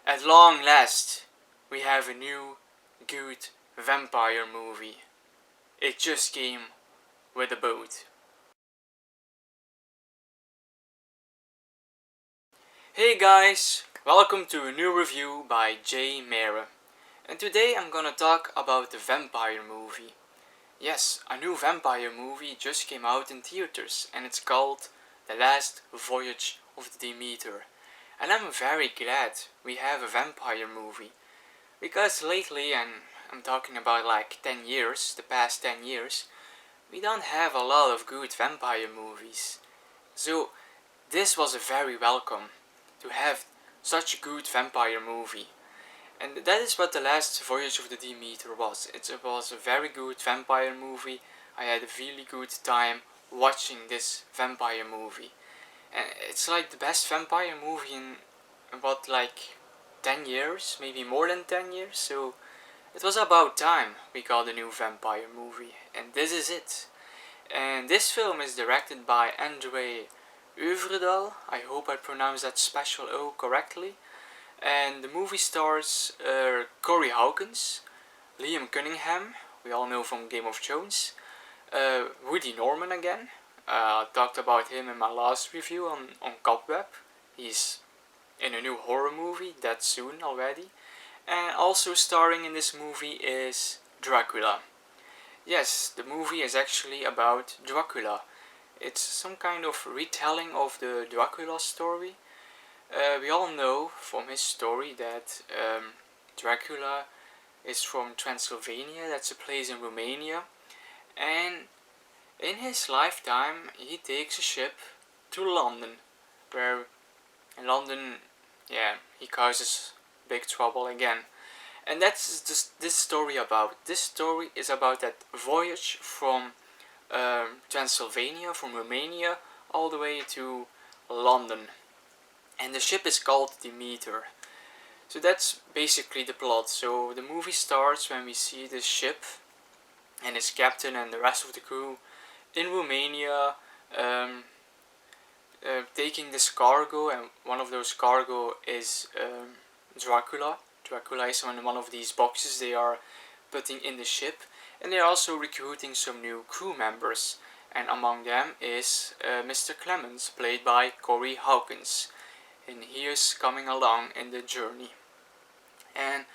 At long last, we have a new, good vampire movie. It just came with a boat. Hey guys, welcome to a new review by Demeter. And today I'm gonna talk about the vampire movie. Yes, a new vampire movie just came out in theaters and it's called The Last Voyage of the Demeter. And I'm very glad we have a vampire movie. Because lately, and I'm talking about like 10 years, the past 10 years, we don't have a lot of good vampire movies. So this was a very welcome to have such a good vampire movie. And that is what The Last Voyage of the Demeter was. It was a very good vampire movie. I had a really good time watching this vampire movie. And it's like the best vampire movie in about like 10 years, maybe more than 10 years. So it was about time we got a new vampire movie. And this is it. And this film is directed by Andre Øvredal. I hope I pronounced that special O correctly. And the movie stars Corey Hawkins, Liam Cunningham, we all know from Game of Thrones, Woody Norman again. I talked about him in my last review on Cobweb. He's in a new horror movie that soon already. And also starring in this movie is Dracula. Yes, the movie is actually about Dracula. It's some kind of retelling of the Dracula story. We all know from his story that Dracula is from Transylvania, that's a place in Romania, and in his lifetime he takes a ship to London, where in London, he causes big trouble again. And that's just this story about. This story is about that voyage from Transylvania, from Romania, all the way to London. And the ship is called Demeter. So that's basically the plot. So the movie starts when we see this ship and its captain and the rest of the crew in Romania taking this cargo, and one of those cargo is Dracula. Dracula is on one of these boxes they are putting in the ship, and they are also recruiting some new crew members, and among them is Mr. Clemens, played by Corey Hawkins, and he is coming along in the journey. And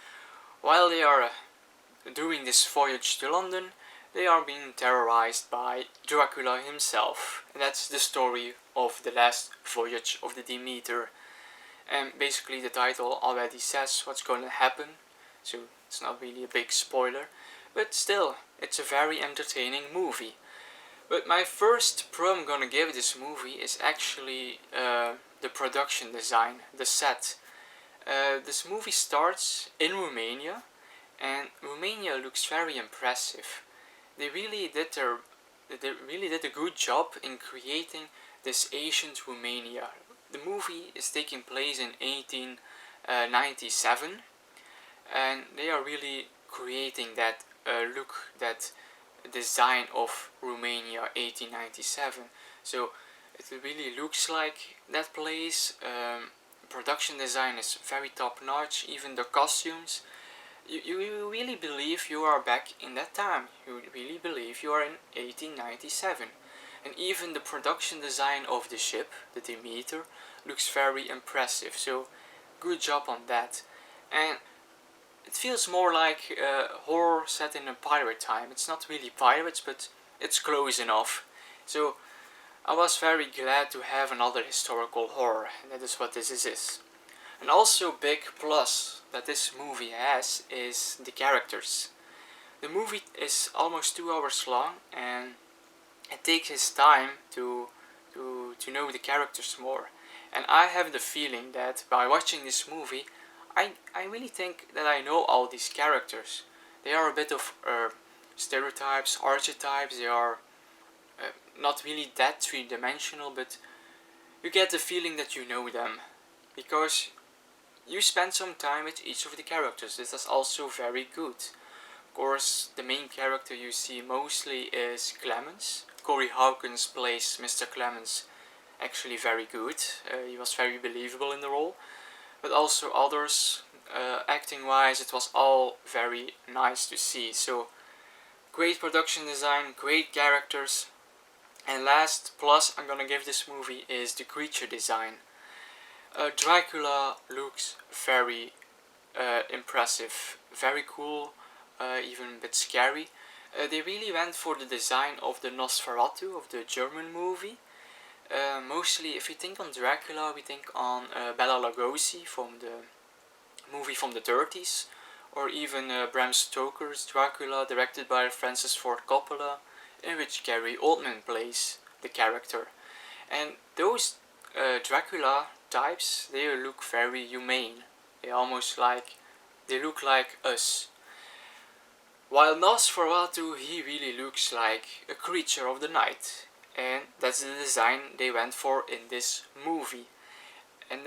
while they are doing this voyage to London, they are being terrorized by Dracula himself. And that's the story of The Last Voyage of the Demeter. And basically the title already says what's going to happen, so it's not really a big spoiler, but still, it's a very entertaining movie. But my first pro I'm gonna give this movie is actually the production design, the set. This movie starts in Romania, and Romania looks very impressive. They really did a good job in creating this ancient Romania. The movie is taking place in 1897, and they are really creating that look, that design of Romania 1897. So it really looks like that place. Production design is very top notch, even the costumes. You really believe you are back in that time. You really believe you are in 1897. And even the production design of the ship, the Demeter, looks very impressive. So good job on that. And it feels more like horror set in a pirate time. It's not really pirates, but it's close enough. So I was very glad to have another historical horror, and that is what this is. And also big plus that this movie has is the characters. The movie is almost 2 hours long, and it takes its time to know the characters more. And I have the feeling that by watching this movie, I really think that I know all these characters. They are a bit of stereotypes, archetypes. They are not really that three-dimensional, but you get the feeling that you know them, because you spend some time with each of the characters. This is also very good. Of course, the main character you see mostly is Clemens. Corey Hawkins plays Mr. Clemens actually very good. He was very believable in the role. but also others. Acting wise, it was all very nice to see. So great production design, great characters, and last plus I'm gonna give this movie is the creature design. Dracula looks very impressive, very cool, even a bit scary. They really went for the design of the Nosferatu of the German movie. Mostly, if we think on Dracula, we think on Bela Lugosi from the movie from the 30s, or even Bram Stoker's Dracula, directed by Francis Ford Coppola, in which Gary Oldman plays the character. And those Dracula types, they look very humane. They look like us. While Nosferatu, he really looks like a creature of the night. And that's the design they went for in this movie. And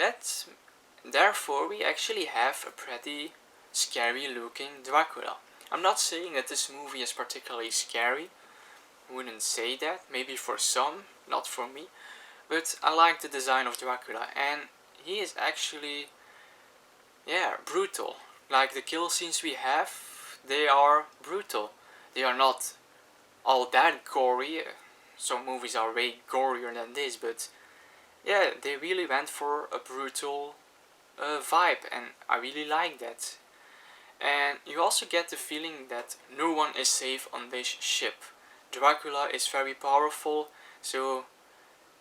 therefore we actually have a pretty scary looking Dracula. I'm not saying that this movie is particularly scary. I wouldn't say that. Maybe for some, not for me. But I like the design of Dracula, and he is actually, yeah, brutal. Like the kill scenes we have, they are brutal. They are not all that gory. Some movies are way gorier than this, but yeah, they really went for a brutal vibe, and I really like that. And you also get the feeling that no one is safe on this ship. Dracula is very powerful, so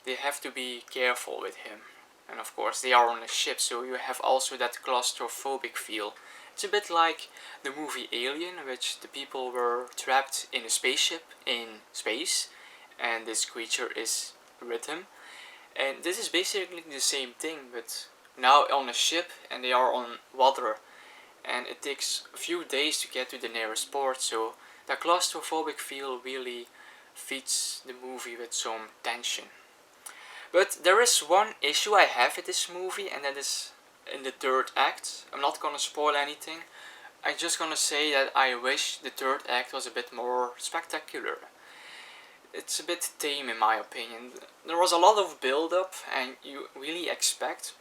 they have to be careful with him. And of course they are on a ship, so you have also that claustrophobic feel. It's a bit like the movie Alien, in which the people were trapped in a spaceship in space, and this creature is with him. And this is basically the same thing, but now on a ship, and they are on water, and it takes a few days to get to the nearest port, so that claustrophobic feel really feeds the movie with some tension. But there is one issue I have with this movie, and that is in the third act. I'm not gonna spoil anything. I'm just gonna say that I wish the third act was a bit more spectacular. It's a bit tame in my opinion. There was a lot of build up, and you really expect,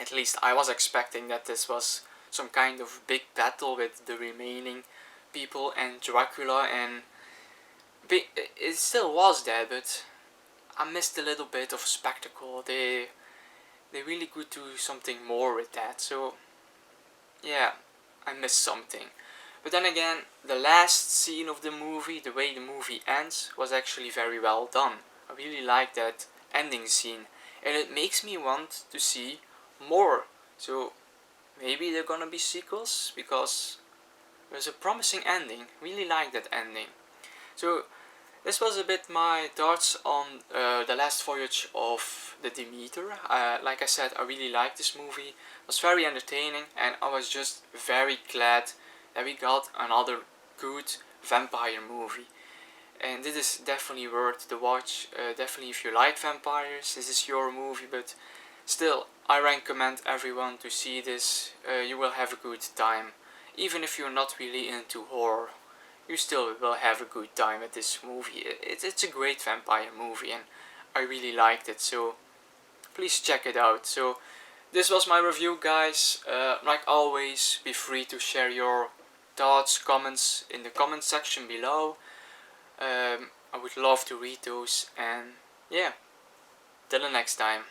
at least I was expecting, that this was some kind of big battle with the remaining people and Dracula, and it still was that, but I missed a little bit of spectacle. They really could do something more with that. So yeah, I missed something. But then again, the last scene of the movie, the way the movie ends, was actually very well done. I really like that ending scene, and it makes me want to see more. So maybe there are gonna be sequels, because there's a promising ending. Really like that ending. So this was a bit my thoughts on the Last Voyage of the Demeter. Like I said, I really liked this movie. It was very entertaining, and I was just very glad that we got another good vampire movie. And this is definitely worth the watch. Definitely if you like vampires, this is your movie, but still, I recommend everyone to see this. You will have a good time. Even if you're not really into horror, you still will have a good time at this movie. It's a great vampire movie, and I really liked it, so please check it out. So this was my review, guys. Like always, be free to share your thoughts, comments in the comment section below. I would love to read those, and yeah, till the next time.